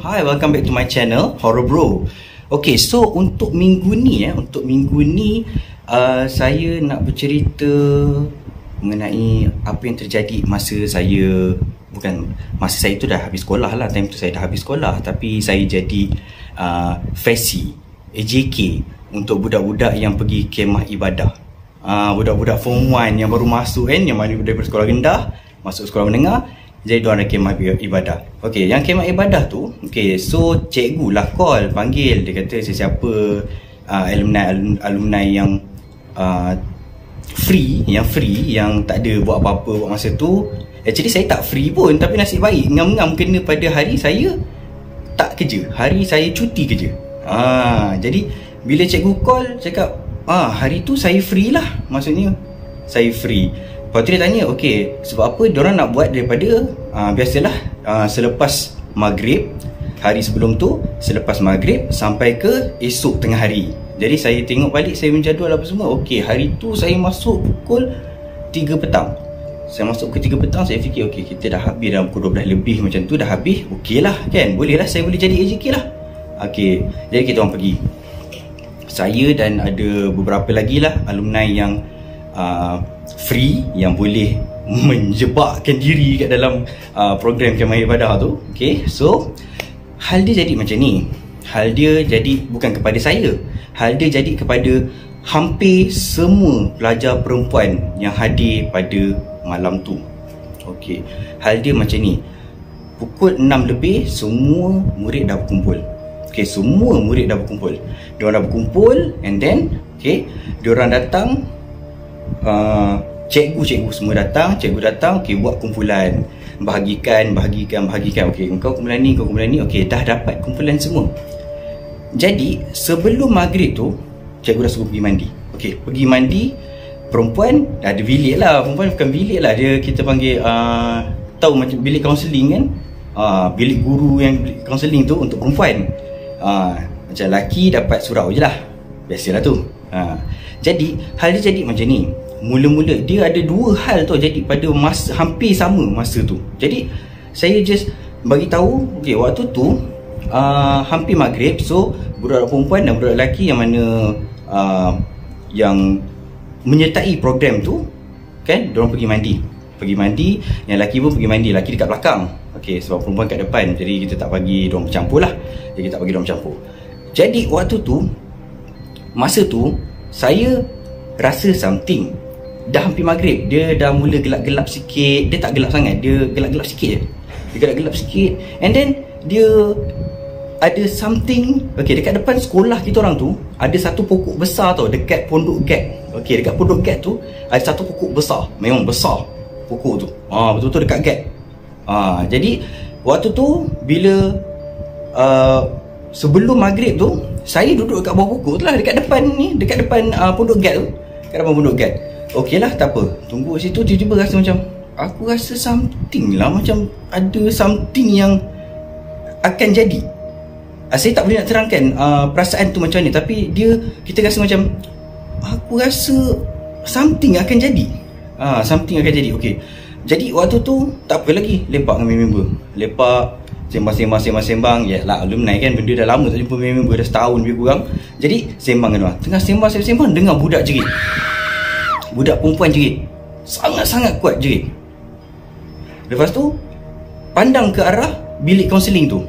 Hi, welcome back to my channel Horror Bro. Okay, so untuk minggu ni saya nak bercerita mengenai apa yang terjadi masa saya, masa saya tu dah habis sekolah lah. Time tu saya dah habis sekolah, tapi saya jadi FESI AJK untuk budak-budak yang pergi kemah ibadah. Budak-budak form 1 yang baru masuk kan, yang mana daripada sekolah rendah masuk sekolah menengah, jadi diorang ada kemah ibadah. Okay, yang kemah ibadah tu, okay, so cikgu lah call, panggil. Dia kata sesiapa alumni yang free, yang tak ada buat apa-apa buat masa tu. Actually saya tak free pun, tapi nasib baik ngam-ngam kena pada hari saya tak kerja, hari saya cuti kerja. Jadi bila cikgu call, cakap hari tu saya free lah, maksudnya saya free. Lepas tu dia tanya, okay, sebab apa diorang nak buat daripada biasalah selepas maghrib, hari sebelum tu, selepas maghrib sampai ke esok tengah hari. Jadi saya tengok balik, saya menjadual apa semua. Okay, hari tu saya masuk pukul 3 petang. Saya masuk pukul 3 petang, saya fikir okay, kita dah habis dalam pukul 12 lebih macam tu, dah habis, okay lah kan, boleh lah, saya boleh jadi AJK lah. Okay, jadi kita orang pergi. Saya dan ada beberapa lagi lah alumni yang free, yang boleh menjebakkan diri kat dalam program kemah ibadah tu. Okay, so hal dia jadi macam ni. Hal dia jadi bukan kepada saya, hal dia jadi kepada hampir semua pelajar perempuan yang hadir pada malam tu. Okay, hal dia macam ni. Pukul 6 lebih semua murid dah berkumpul. Okay, semua murid dah berkumpul. Diorang dah berkumpul, and then okay, diorang datang, cikgu semua datang, okay, buat kumpulan, bahagikan. Okay, kau kumpulan ni, okay, dah dapat kumpulan semua. Jadi sebelum maghrib tu, cikgu dah suruh pergi mandi. Okay, pergi mandi. Perempuan ada bilik lah, perempuan bukan bilik lah, dia kita panggil tahu macam bilik kaunseling kan. Bilik guru yang bilik kaunseling tu untuk perempuan. Macam lelaki dapat surau je lah, biasalah tu. Jadi hal dia jadi macam ni. Mula-mula dia ada dua hal tu jadi pada masa hampir sama masa tu. Jadi saya just bagi tahu, okay, waktu tu hampir maghrib. So budak perempuan dan budak lelaki yang mana yang menyertai program tu kan, diorang pergi mandi. Yang lelaki pun pergi mandi, lelaki dekat belakang. Okay, sebab perempuan kat depan, jadi kita tak bagi diorang bercampur lah. Jadi kita tak bagi diorang bercampur. Jadi waktu tu, masa tu saya rasa something. Dah hampir maghrib, dia dah mula gelap-gelap sikit. Dia tak gelap sangat, dia gelap-gelap sikit je. Dia gelap-gelap sikit. And then dia ada something. Okay, dekat depan sekolah kita orang tu ada satu pokok besar tau, dekat Pondok Gate. Okay, dekat Pondok Gate tu ada satu pokok besar. Memang besar pokok tu, betul-betul dekat gate. Jadi waktu tu bila sebelum maghrib tu, saya duduk dekat bawah pokok tu lah, dekat depan ni, dekat depan Pondok Gate tu, dekat depan Pondok Gate. Okey lah, tak apa, tunggu situ. Tiba-tiba rasa macam, aku rasa something lah, macam ada something yang akan jadi. Saya tak boleh nak terangkan perasaan tu macam mana, tapi kita rasa macam, aku rasa something akan jadi. Something akan jadi. Okey, jadi waktu tu tak apa lagi, lepak dengan member, lepak, sembang. Yalah, alumni kan, benda dah lama tak jumpa member, dah setahun lebih kurang. Jadi sembang dengan orang, tengah sembang, dengar budak jerit, budak perempuan jerit, sangat-sangat kuat jerit. Lepas tu pandang ke arah bilik kaunseling tu.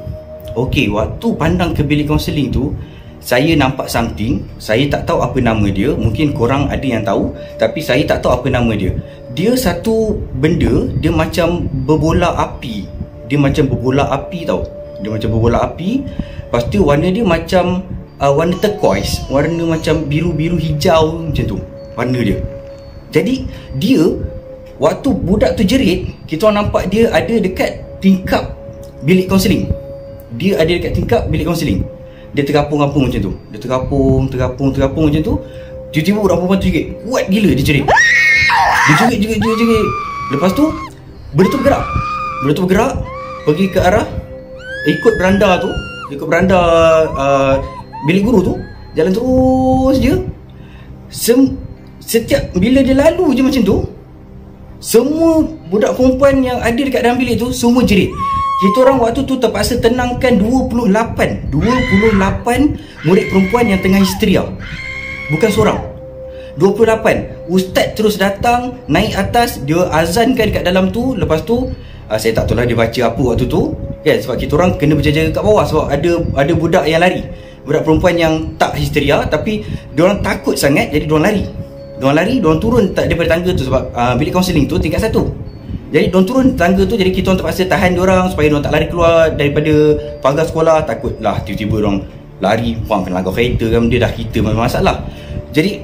Okey, waktu pandang ke bilik kaunseling tu, saya nampak something. Saya tak tahu apa nama dia, mungkin korang ada yang tahu, tapi saya tak tahu apa nama dia. Dia satu benda, dia macam berbola api. Dia macam berbola api tau. Dia macam berbola api. Lepas tu warna dia macam warna turquoise, warna macam biru-biru hijau macam tu warna dia. Jadi dia, waktu budak tu jerit, kita orang nampak dia ada dekat tingkap bilik kaunseling. Dia ada dekat tingkap bilik kaunseling. Dia terkapung-kapung macam tu. Dia terkapung macam tu. Tiba-tiba budak perempuan tu jerit, kuat gila dia jerit. Dia jerit. Lepas tu benda tu bergerak pergi ke arah, ikut beranda tu, ikut beranda bilik guru tu, jalan terus je. Setiap bila dia lalu je macam tu, semua budak perempuan yang ada dekat dalam bilik tu semua jerit. Kita orang waktu tu terpaksa tenangkan 28 murid perempuan yang tengah histeria. Bukan seorang, 28. Ustaz terus datang, naik atas, dia azankan kat dalam tu. Lepas tu saya tak tahu lah dia baca apa waktu tu kan, sebab kita orang kena berjaga-jaga kat bawah. Sebab ada budak yang lari, budak perempuan yang tak histeria, tapi diorang takut sangat, jadi diorang lari. Diorang turun daripada tangga tu. Sebab bilik kaunseling tu tingkat 1. Jadi diorang turun tangga tu. Jadi kita orang terpaksa tahan diorang supaya diorang tak lari keluar daripada pagar sekolah. Takutlah tiba-tiba diorang lari, kena langgar kereta kan, dia dah kita masalah. Jadi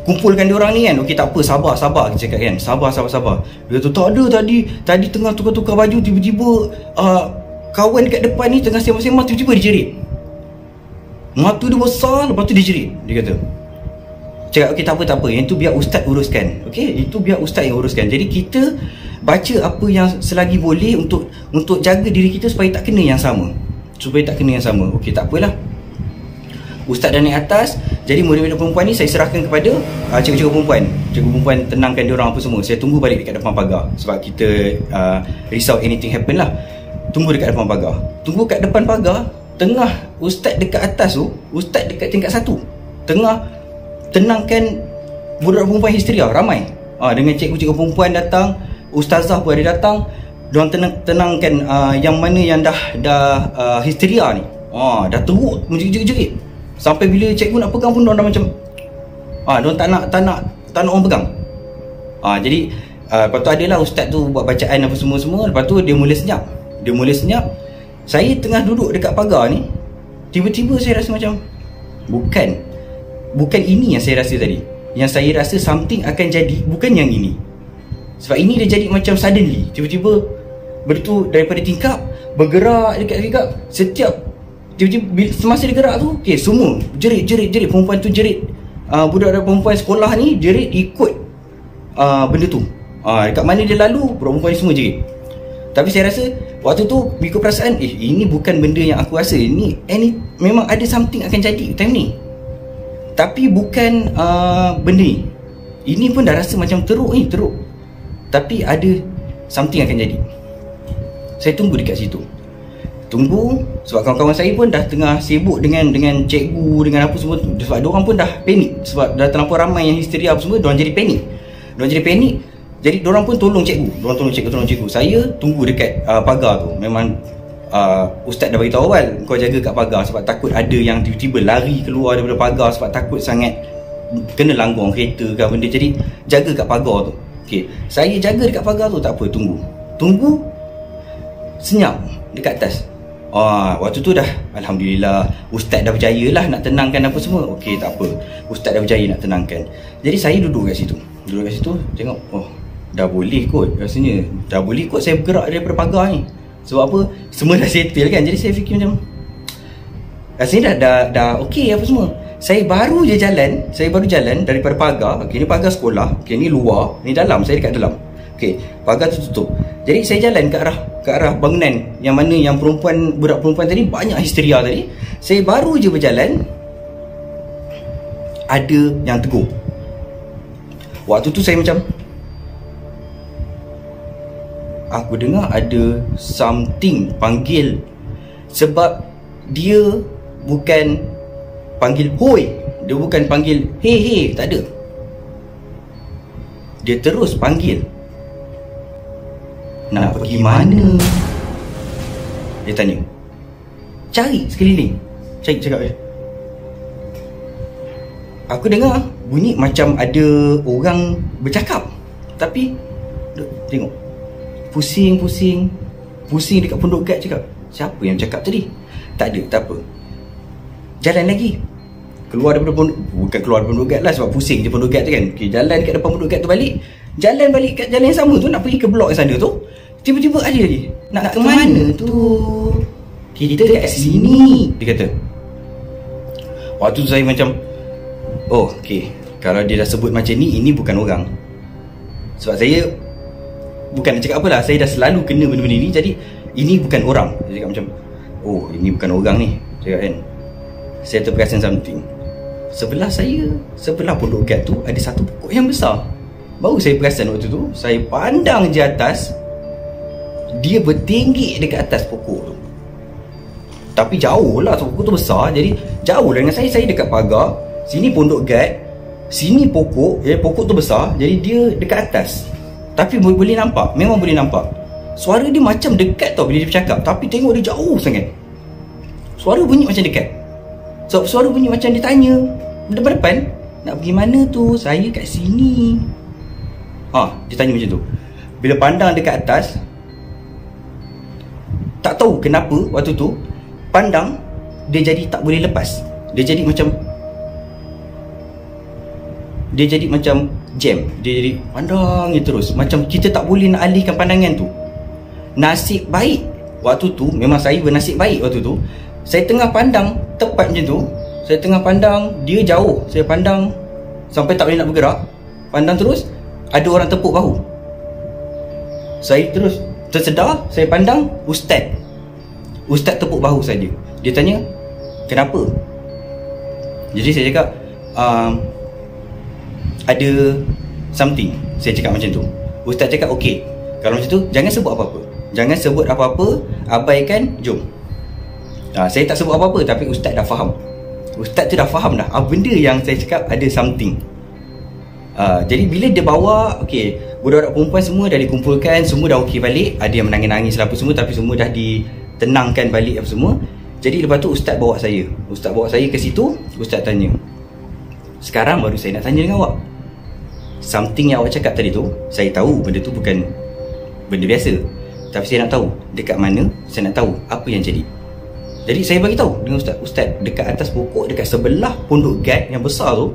kumpulkan diorang ni kan. Okey, tak apa, sabar kita cakap kan. Sabar. Dia tu tak ada, tadi tengah tukar-tukar baju, tiba-tiba kawan dekat depan ni tengah sembang-sembang, tiba-tiba dia jerit. Mata dia besar, lepas tu dia jerit. Dia kata, cakap okey tak apa, yang tu biar ustaz uruskan. Okey, itu biar ustaz yang uruskan. Jadi kita baca apa yang selagi boleh untuk jaga diri kita supaya tak kena yang sama. Okey, tak apalah. Ustaz dah naik atas. Jadi murid-murid perempuan ni saya serahkan kepada cikgu-cikgu perempuan. Cikgu perempuan tenangkan diorang apa semua. Saya tunggu balik dekat depan pagar. Sebab kita risau anything happen lah. Tunggu dekat depan pagar. Tunggu kat depan pagar. Tengah ustaz dekat atas tu, ustaz dekat tingkat 1, tengah tenangkan budak perempuan histeria ramai. Dengan cikgu-cikgu perempuan datang, ustazah pun ada datang. Diorang tenangkan yang mana yang dah histeria ni. Dah teruk menjerit-jerit. Sampai bila cikgu nak pegang pun diorang dah macam diorang tak nak orang pegang. Jadi lepas tu adalah ustaz tu buat bacaan apa semua. Lepas tu dia mula senyap. Saya tengah duduk dekat pagar ni, tiba-tiba saya rasa macam bukan ini yang saya rasa tadi. Yang saya rasa something akan jadi, bukan yang ini. Sebab ini dia jadi macam suddenly. Tiba-tiba benda tu daripada tingkap bergerak dekat setiap tiba-tiba semasa dia gerak tu, okey, semua jerit. Perempuan tu jerit. Budak-budak perempuan sekolah ni jerit ikut benda tu. Dekat mana dia lalu, perempuan ni semua jerit. Tapi saya rasa waktu tu ikut perasaan, ini bukan benda yang aku rasa. Ini memang ada something akan jadi time ni. Tapi bukan benda ni. Ini pun dah rasa macam teruk. Tapi ada something akan jadi. Saya tunggu dekat situ. Tunggu sebab kawan-kawan saya pun dah tengah sibuk dengan cikgu, dengan apa semua. Sebab diorang pun dah panik. Sebab dah terlampau ramai yang histeria apa semua. Diorang jadi panik. Jadi diorang pun tolong cikgu. Tolong cikgu. Saya tunggu dekat pagar tu. Memang ustaz dah beritahu awal, kau jaga kat pagar. Sebab takut ada yang tiba-tiba lari keluar daripada pagar. Sebab takut sangat kena langgar kereta ke benda. Jadi jaga kat pagar tu. Okey, saya jaga dekat pagar tu. Tak apa, tunggu. Senyap dekat atas. Waktu tu dah, alhamdulillah, ustaz dah berjaya lah nak tenangkan apa semua. Okey, tak apa, ustaz dah berjaya nak tenangkan. Jadi saya duduk kat situ, tengok, dah boleh kot rasanya. Dah boleh kot saya bergerak daripada pagar ni. Sebab apa, semua dah settle kan. Jadi saya fikir macam rasanya dah okey apa semua. Saya baru jalan daripada pagar. Okey, ni pagar sekolah. Okey, ni luar, ni dalam, saya dekat dalam. Okey, pagar tu tutup. Jadi saya jalan ke arah bangunan yang mana yang budak perempuan tadi banyak histeria tadi. Saya baru je berjalan, ada yang tegur. Waktu tu saya macam, aku dengar ada something panggil. Sebab dia bukan panggil hoi, dia bukan panggil hey, tak ada. Dia terus panggil, nak pergi mana? Dia tanya. Cari sekeliling. Cakap dia. Aku dengar bunyi macam ada orang bercakap. Tapi tengok, pusing dekat pondok guard. Cakap, siapa yang cakap tadi? Tak ada, tak apa. Jalan lagi. Keluar daripada pondok, bukan keluar daripada pondok guard lah, sebab pusing je pondok guard tu kan. Okay, jalan kat depan pondok guard tu balik. Jalan balik kat jalan yang sama tu, nak pergi ke blok yang sana tu. Tiba-tiba ada lagi. Nak ke mana tu? Kita kat sini, dia kata. Waktu tu saya macam, oh okey, kalau dia dah sebut macam ni, ini bukan orang. Sebab saya bukan nak cakap apalah, saya dah selalu kena benda-benda ni. Jadi ini bukan orang. Dia cakap macam, oh ini bukan orang ni, cakap kan. Saya terperasan something. Sebelah pondok guard tu ada satu pokok yang besar. Baru saya perasan waktu tu. Saya pandang je atas, dia bertinggi dekat atas pokok tu. Tapi jauh lah, pokok tu besar. Jadi jauh lah dengan saya. Saya dekat pagar, sini pondok guard, sini pokok. Pokok tu besar, jadi dia dekat atas. Tapi boleh nampak, memang boleh nampak. Suara dia macam dekat tau bila dia bercakap, tapi tengok dia jauh sangat. Suara bunyi macam dekat. So, suara bunyi macam dia tanya depan-depan, nak pergi mana tu? Saya kat sini. Dia tanya macam tu. Bila pandang dekat atas, tak tahu kenapa waktu tu pandang dia jadi tak boleh lepas. Dia jadi macam jam. Dia jadi pandang je terus, macam kita tak boleh nak alihkan pandangan tu. Nasib baik waktu tu, memang saya bernasib baik waktu tu, saya tengah pandang tepat macam tu. Saya tengah pandang, dia jauh. Saya pandang sampai tak boleh nak bergerak. Pandang terus, ada orang tepuk bahu. Saya terus tersedar. Saya pandang Ustaz tepuk bahu saja. Dia tanya, kenapa? Jadi saya cakap, ada something. Saya cakap macam tu. Ustaz cakap, okey, kalau macam tu jangan sebut apa-apa. Jangan sebut apa-apa, abaikan, jom. Saya tak sebut apa-apa, tapi Ustaz dah faham. Ustaz tu dah faham dah benda yang saya cakap ada something. Jadi bila dia bawa, okey, budak-budak perempuan semua dah dikumpulkan, semua dah okey balik. Ada yang menangis-nangis lah apa semua, tapi semua dah ditenangkan balik apa semua. Jadi lepas tu Ustaz bawa saya ke situ. Ustaz tanya, sekarang baru saya nak tanya dengan awak. Something yang awak cakap tadi tu, saya tahu benda tu bukan benda biasa, tapi saya nak tahu dekat mana. Saya nak tahu apa yang jadi. Jadi saya bagi tahu dengan Ustaz, dekat atas pokok, dekat sebelah pondok guard yang besar tu,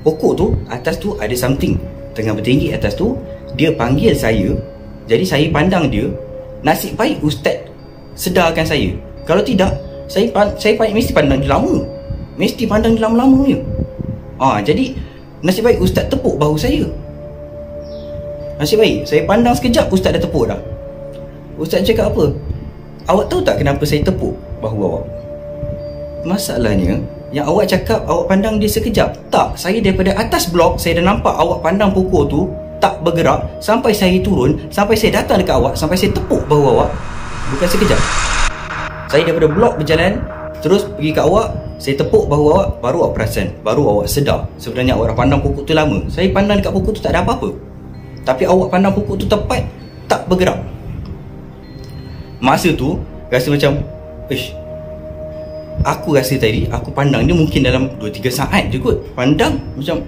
pokok tu, atas tu ada something tengah bertinggi atas tu. Dia panggil saya. Jadi saya pandang dia. Nasib baik Ustaz sedarkan saya. Kalau tidak, saya mesti pandang dia lama. Mesti pandang dia lama-lama je. Jadi nasib baik Ustaz tepuk bahu saya. Nasib baik saya pandang sekejap, Ustaz dah tepuk dah. Ustaz cakap apa? Awak tahu tak kenapa saya tepuk bahu awak? Masalahnya, yang awak cakap awak pandang dia sekejap. Tak, saya daripada atas blok, saya dah nampak awak pandang pokok tu tak bergerak sampai saya turun, sampai saya datang dekat awak, sampai saya tepuk bahu awak. Bukan sekejap. Saya daripada blok berjalan terus pergi kat awak, saya tepuk bahu awak, baru awak perasan, baru awak sedar sebenarnya awak dah pandang pokok tu lama. Saya pandang dekat pokok tu tak ada apa-apa, tapi awak pandang pokok tu tepat, tak bergerak. Masa tu rasa macam, aku rasa tadi aku pandang dia mungkin dalam 2-3 saat je kot. Pandang macam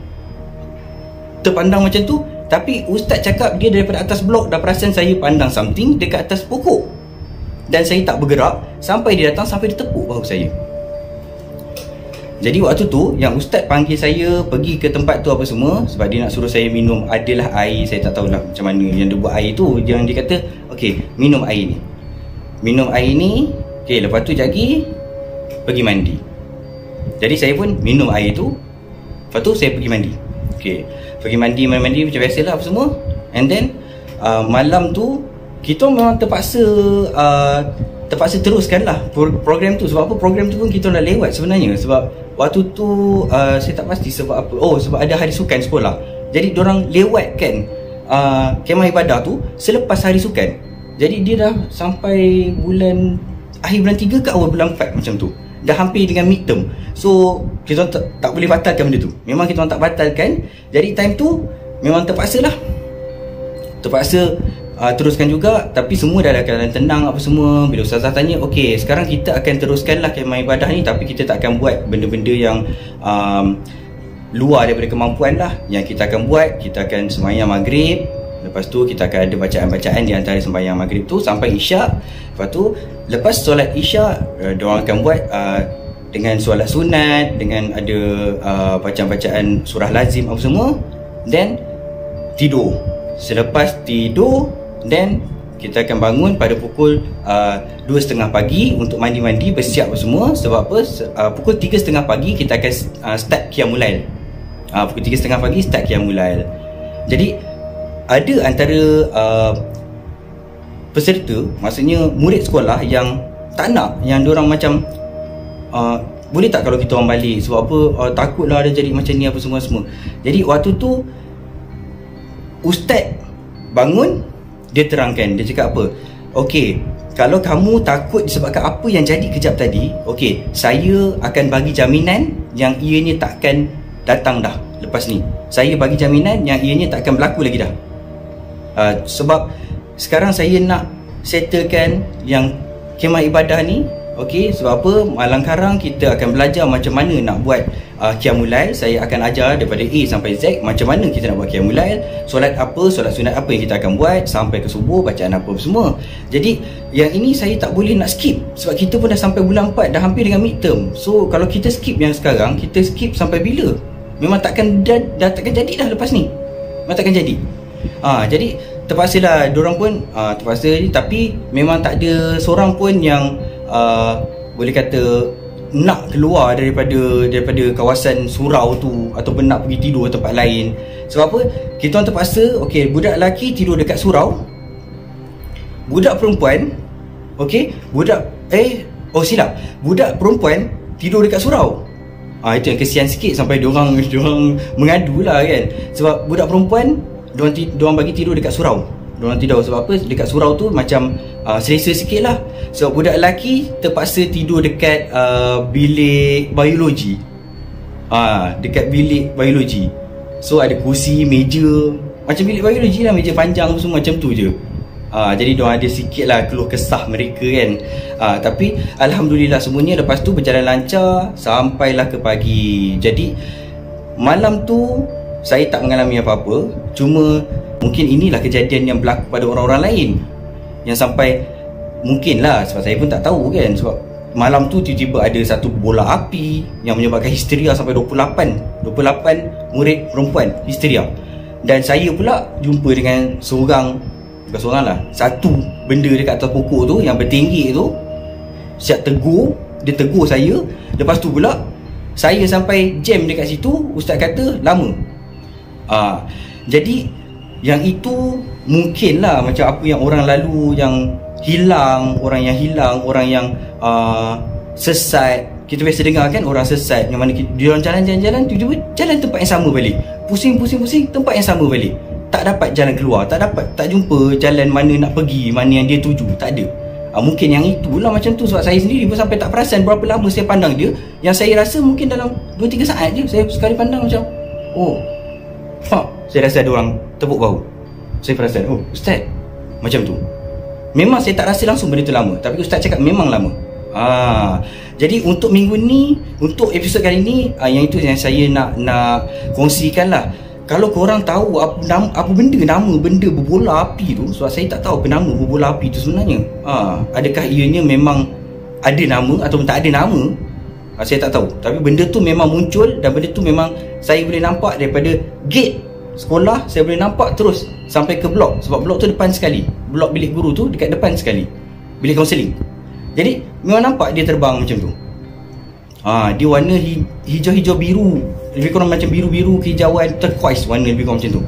terpandang macam tu. Tapi Ustaz cakap dia daripada atas blok dah perasan saya pandang something dekat atas pokok, dan saya tak bergerak sampai dia datang, sampai dia tepuk bahu saya. Jadi waktu tu yang Ustaz panggil saya pergi ke tempat tu apa semua, sebab dia nak suruh saya minum, adalah air, saya tak tahulah macam mana yang dia buat air tu. Dia kata, okey, minum air ni. Minum air ni, okey, lepas tu jadi pergi mandi. Jadi saya pun minum air tu. Lepas tu saya pergi mandi. Okey, pergi mandi macam biasalah apa semua. And then malam tu kita memang terpaksa teruskan lah program tu. Sebab apa? Program tu pun kita nak lewat sebenarnya. Sebab waktu tu saya tak pasti sebab apa. Sebab ada hari sukan sekolah. Jadi diorang lewatkan kemah ibadah tu selepas hari sukan. Jadi dia dah sampai akhir bulan 3 ke awal bulan 4 macam tu. Dah hampir dengan midterm. So kita tak boleh batalkan benda tu. Memang kita tak batalkan. Jadi time tu memang terpaksa lah. Terpaksa teruskan juga. Tapi semua dah dalam keadaan tenang apa semua. Bila Ustazah tanya, okey, sekarang kita akan teruskan lah kemah ibadah ni, tapi kita tak akan buat benda-benda yang luar daripada kemampuan lah. Yang kita akan buat, kita akan sembahyang maghrib. Lepas tu kita akan ada bacaan-bacaan di antara sembahyang maghrib tu sampai isyak. Lepas tu lepas solat isyak, diorang akan buat dengan solat sunat, dengan ada bacaan-bacaan surah lazim apa semua. Then tidur. Selepas tidur, then kita akan bangun pada pukul 2.30 pagi untuk mandi-mandi, bersiap apa semua. Sebab apa? Pukul 3.30 pagi kita akan start qiyamul lail. Pukul 3.30 pagi start qiyamul lail. Jadi ada antara peserta, maksudnya murid sekolah yang tak nak, yang diorang macam boleh tak kalau kita orang balik, sebab apa, takutlah ada jadi macam ni apa semua. Jadi waktu tu Ustaz bangun, dia terangkan, dia cakap apa, okey, kalau kamu takut disebabkan apa yang jadi kejap tadi, okey, saya akan bagi jaminan yang ianya takkan datang dah lepas ni. Saya bagi jaminan yang ianya takkan berlaku lagi dah. Sebab sekarang saya nak settlekan yang khemah ibadah ni. Okey, sebab apa? Malam karang kita akan belajar macam mana nak buat Qiyamul Lail. Saya akan ajar daripada A sampai Z macam mana kita nak buat Qiyamul Lail, solat apa, solat sunat apa yang kita akan buat sampai ke subuh, bacaan apa semua. Jadi yang ini saya tak boleh nak skip sebab kita pun dah sampai bulan 4, dah hampir dengan midterm. So kalau kita skip yang sekarang, kita skip sampai bila? Memang takkan dah takkan jadi dah lepas ni. Memang takkan jadi. Jadi terpaksalah diorang pun terpaksa, tapi memang tak ada seorang pun yang boleh kata nak keluar daripada kawasan surau tu ataupun nak pergi tidur tempat lain. Sebab apa? Kita orang terpaksa, okey, budak lelaki tidur dekat surau, budak perempuan, okey, budak perempuan tidur dekat surau. Itu yang kesian sikit sampai diorang mengadu lah kan. Sebab budak perempuan diorang bagi tidur dekat surau. Diorang tidur sebab apa? Dekat surau tu macam selesa sikit lah. Sebab budak lelaki terpaksa tidur dekat bilik biologi. Dekat bilik biologi. So ada kursi, meja, macam bilik biologi lah, meja panjang semua macam tu je. Jadi diorang ada sikit lah keluh kesah mereka kan. Tapi alhamdulillah semuanya lepas tu berjalan lancar sampailah ke pagi. Jadi malam tu saya tak mengalami apa-apa. Cuma mungkin inilah kejadian yang berlaku pada orang-orang lain, yang sampai mungkin lah, sebab saya pun tak tahu kan. Sebab malam tu tiba-tiba ada satu bola api yang menyebabkan histeria sampai 28 murid perempuan histeria. Dan saya pula jumpa dengan bukan seorang lah, satu benda dekat atas pokok tu yang bertinggi tu. Siap dia tegur saya. Lepas tu pula saya sampai jam dekat situ. Ustaz kata lama. Jadi yang itu mungkin lah macam apa yang orang lalu yang hilang, orang yang sesat. Kita biasa dengar kan orang sesat, yang mana dia orang jalan-jalan tiba-tiba jalan tempat yang sama balik. Pusing tempat yang sama balik. Tak dapat jalan keluar, tak jumpa jalan mana nak pergi, mana yang dia tuju, tak ada. Mungkin yang itulah macam tu. Sebab saya sendiri pun sampai tak perasan berapa lama saya pandang dia. Yang saya rasa mungkin dalam 2-3 saat je saya sekali pandang macam, saya rasa ada orang tepuk bahu. Saya perasan, ustaz macam tu. Memang saya tak rasa langsung benda tu lama, tapi ustaz cakap memang lama. Jadi untuk minggu ni, untuk episod kali ni, yang itu yang saya nak kongsikan lah. Kalau korang tahu apa nama benda berbola api tu, sebab saya tak tahu apa nama berbola api tu sebenarnya. Adakah ianya memang ada nama ataupun tak ada nama, saya tak tahu. Tapi benda tu memang muncul, dan benda tu memang saya boleh nampak daripada gate sekolah. Saya boleh nampak terus sampai ke blok, sebab blok tu depan sekali. Blok bilik guru tu dekat depan sekali, bilik kaunseling. Jadi memang nampak dia terbang macam tu. Dia warna hijau-hijau biru, lebih kurang macam biru-biru kehijauan, turquoise warna lebih kurang macam tu.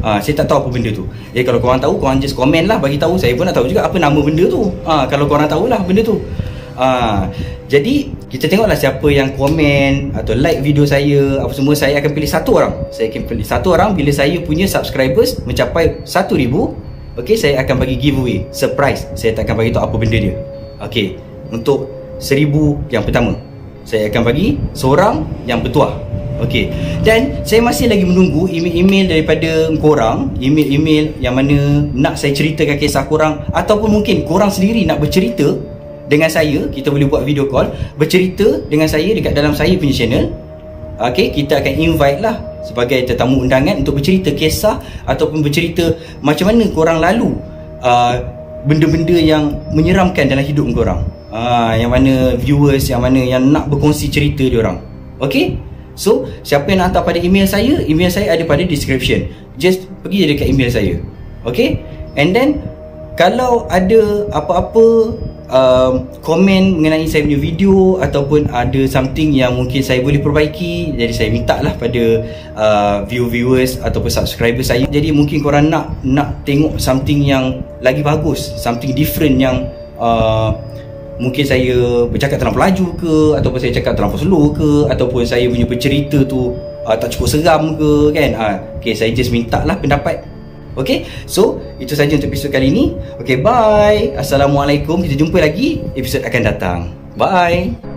Saya tak tahu apa benda tu. Kalau korang tahu, korang just komen lah, bagi tahu. Saya pun nak tahu juga apa nama benda tu. Kalau korang tahulah benda tu. Jadi kita tengoklah siapa yang komen atau like video saya apa semua. Saya akan pilih satu orang. Saya akan pilih satu orang. Bila saya punya subscribers mencapai 1,000, okay, saya akan bagi giveaway surprise. Saya tak akan bagi tahu apa benda dia. Okay, untuk 1,000 yang pertama, saya akan bagi seorang yang bertuah. Okey. Dan saya masih lagi menunggu email-email daripada korang, email-email yang mana nak saya ceritakan kisah korang, ataupun mungkin korang sendiri nak bercerita dengan saya. Kita boleh buat video call, bercerita dengan saya dekat dalam saya punya channel. Okey, kita akan invite lah sebagai tetamu undangan untuk bercerita kisah ataupun bercerita macam mana korang lalu benda-benda yang menyeramkan dalam hidup korang. Yang mana viewers yang mana yang nak berkongsi cerita diorang. Okey? So, siapa yang nak hantar pada email saya ada pada description. Just pergi je dekat email saya. Okay? And then, kalau ada apa-apa komen mengenai saya punya video, ataupun ada something yang mungkin saya boleh perbaiki, jadi saya minta lah pada viewers ataupun subscriber saya. Jadi mungkin korang nak tengok something yang lagi bagus, something different yang mungkin saya bercakap terlampau laju ke, ataupun saya cakap terlampau slow ke, ataupun saya punya bercerita tu tak cukup seram ke kan. Okay, saya just minta lah pendapat. Okay, so itu saja untuk episod kali ini. Okay, bye. Assalamualaikum. Kita jumpa lagi episod akan datang. Bye.